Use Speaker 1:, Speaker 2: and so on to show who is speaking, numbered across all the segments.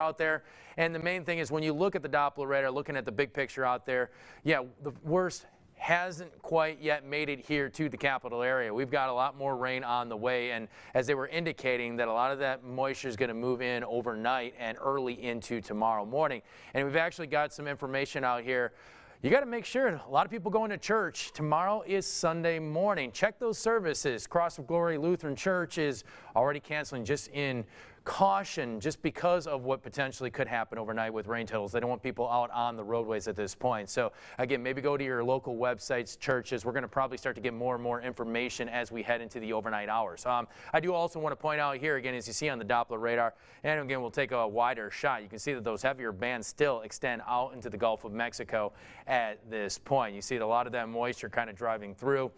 Speaker 1: out there. And the main thing is when you look at the Doppler radar, looking at the big picture out there, yeah, the worst hasn't quite yet made it here to the capital area. We've got a lot more rain on the way, and as they were indicating that a lot of that moisture is going to move in overnight and early into tomorrow morning. And we've actually got some information out here. You got to make sure, a lot of people going to church. Tomorrow is Sunday morning. Check those services. Cross of Glory Lutheran Church is already canceling just in caution, just because of what potentially could happen overnight with rain totals. They don't want people out on the roadways at this point. So again, maybe go to your local websites, churches. We're going to probably start to get more and more information as we head into the overnight hours. I do also want to point out here again, as you see on the Doppler radar, and again, we'll take a wider shot. You can see that those heavier bands still extend out into the Gulf of Mexico at this point. You see a lot of that moisture kind of driving through.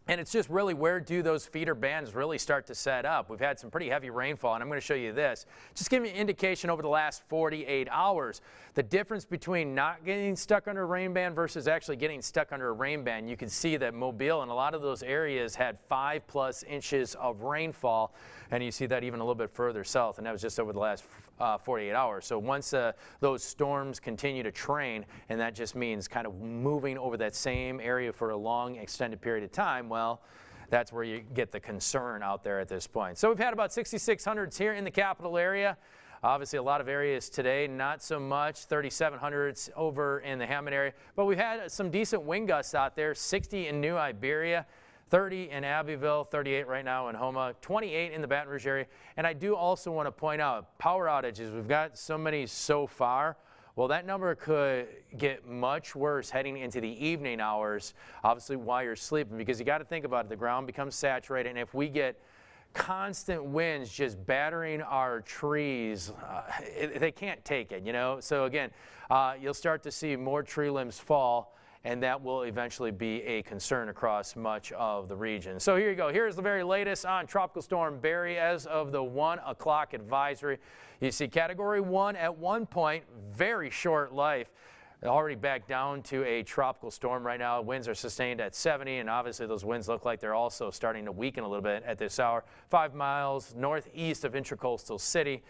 Speaker 1: And it's just really, where do those feeder bands really start to set up? We've had some pretty heavy rainfall, and I'm going to show you this. Just give me an indication over the last 48 hours. The difference between not getting stuck under a rain band versus actually getting stuck under a rain band. You can see that Mobile and a lot of those areas had 5+ inches of rainfall, and you see that even a little bit further south, and that was just over the last 48 hours. So once those storms continue to train, and that just means kind of moving over that same area for a long extended period of time, well, that's where you get the concern out there at this point. So we've had about 6,600s here in the capital area. Obviously a lot of areas today, not so much. 3,700s over in the Hammond area, but we've had some decent wind gusts out there. 60 in New Iberia, 30 in Abbeville, 38 right now in Houma, 28 in the Baton Rouge area. And I do also want to point out power outages. We've got so many so far. Well, that number could get much worse heading into the evening hours, obviously while you're sleeping, because you got to think about it. The ground becomes saturated, and if we get constant winds just battering our trees, they can't take it, you know. So again, you'll start to see more tree limbs fall, and that will eventually be a concern across much of the region. So here you go. Here's the very latest on Tropical Storm Barry as of the 1 o'clock advisory. You see Category 1 at one point, very short life, already back down to a tropical storm right now. Winds are sustained at 70, and obviously those winds look like they're also starting to weaken a little bit at this hour. 5 miles northeast of Intracoastal City.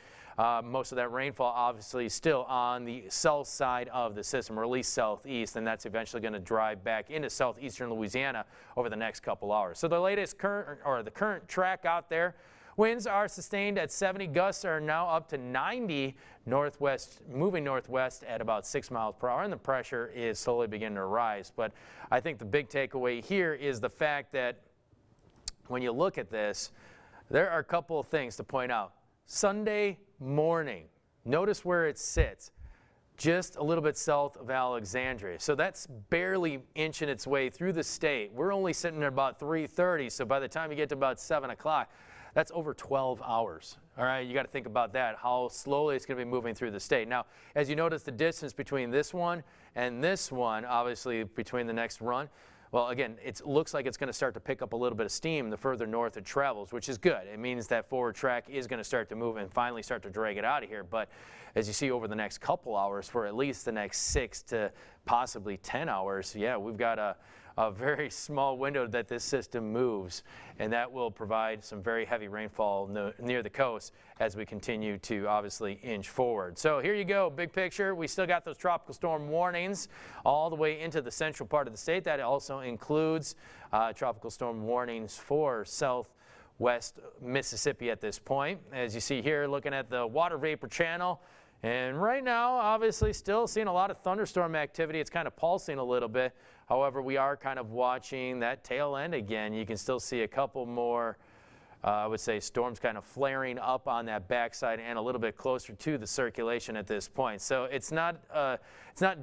Speaker 1: Most of that rainfall obviously still on the south side of the system, or at least southeast, and that's eventually going to drive back into southeastern Louisiana over the next couple hours. So the latest current track out there, winds are sustained at 70, gusts are now up to 90 northwest, moving northwest at about 6 miles per hour, and the pressure is slowly beginning to rise. But I think the big takeaway here is the fact that when you look at this, there are a couple of things to point out. Sunday morning, notice where it sits, just a little bit south of Alexandria. So that's barely inching its way through the state. We're only sitting at about 3:30, so by the time you get to about 7 o'clock, that's over 12 hours. All right, you got to think about that, how slowly it's going to be moving through the state. Now, as you notice, the distance between this one and this one, obviously between the next run, well, again, it looks like it's going to start to pick up a little bit of steam the further north it travels, which is good. It means that forward track is going to start to move and finally start to drag it out of here. But as you see over the next couple hours, for at least the next 6 to possibly 10 hours, yeah, we've got a very small window that this system moves, and that will provide some very heavy rainfall near the coast as we continue to obviously inch forward. So here you go, big picture. We still got those tropical storm warnings all the way into the central part of the state. That also includes tropical storm warnings for southwest Mississippi at this point. As you see here, looking at the water vapor channel, and right now, obviously, still seeing a lot of thunderstorm activity. It's kind of pulsing a little bit. However, we are kind of watching that tail end again. You can still see a couple more, I would say, storms kind of flaring up on that backside and a little bit closer to the circulation at this point. So it's not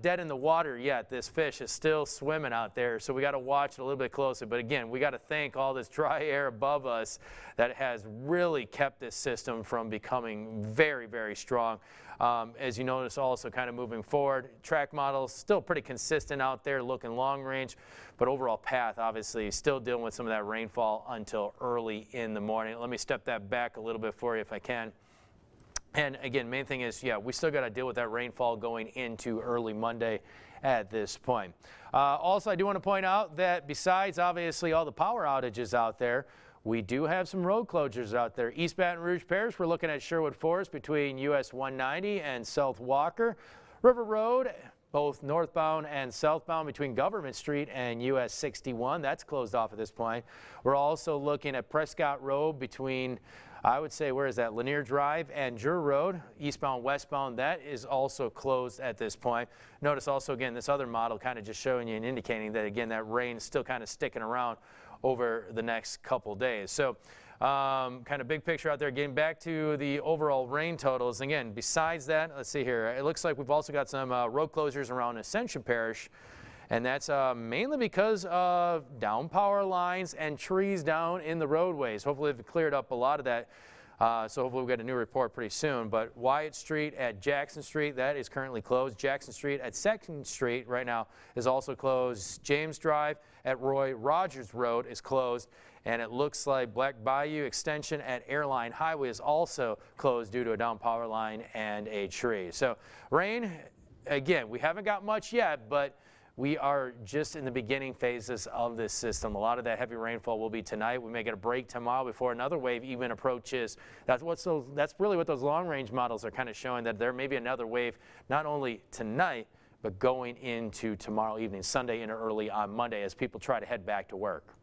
Speaker 1: dead in the water yet. This fish is still swimming out there, so we got to watch it a little bit closer. But again, we got to thank all this dry air above us that has really kept this system from becoming very, very strong. As you notice, also kind of moving forward, track models still pretty consistent out there, looking long range, but overall path obviously still dealing with some of that rainfall until early in the morning. Let me step that back a little bit for you if I can. And again, main thing is, yeah, we still got to deal with that rainfall going into early Monday at this point. Also, I do want to point out that besides obviously all the power outages out there, we do have some road closures out there. East Baton Rouge Parish, we're looking at Sherwood Forest between US 190 and South Walker. River Road, both northbound and southbound between Government Street and US 61. That's closed off at this point. We're also looking at Prescott Road between, I would say, where is that? Lanier Drive and Jur Road, eastbound, westbound. That is also closed at this point. Notice also, again, this other model kind of just showing you and indicating that, again, that rain is still kind of sticking around over the next couple days. So kind of big picture out there. Getting back to the overall rain totals. Again, besides that, let's see here. It looks like we've also got some road closures around Ascension Parish. And that's mainly because of down power lines and trees down in the roadways. Hopefully they've cleared up a lot of that. So hopefully we'll get a new report pretty soon. But Wyatt Street at Jackson Street, that is currently closed. Jackson Street at 2nd Street right now is also closed. James Drive at Roy Rogers Road is closed. And it looks like Black Bayou Extension at Airline Highway is also closed due to a down power line and a tree. So rain, again, we haven't got much yet, but we are just in the beginning phases of this system. A lot of that heavy rainfall will be tonight. We may get a break tomorrow before another wave even approaches. That's really what those long-range models are kind of showing, that there may be another wave not only tonight, but going into tomorrow evening, Sunday and early on Monday as people try to head back to work.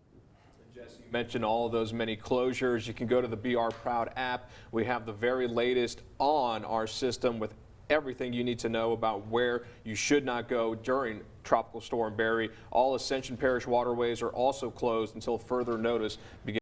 Speaker 2: Jesse, you mentioned all of those many closures. You can go to the BR Proud app. We have the very latest on our system with everything you need to know about where you should not go during Tropical Storm Barry. All Ascension Parish waterways are also closed until further notice.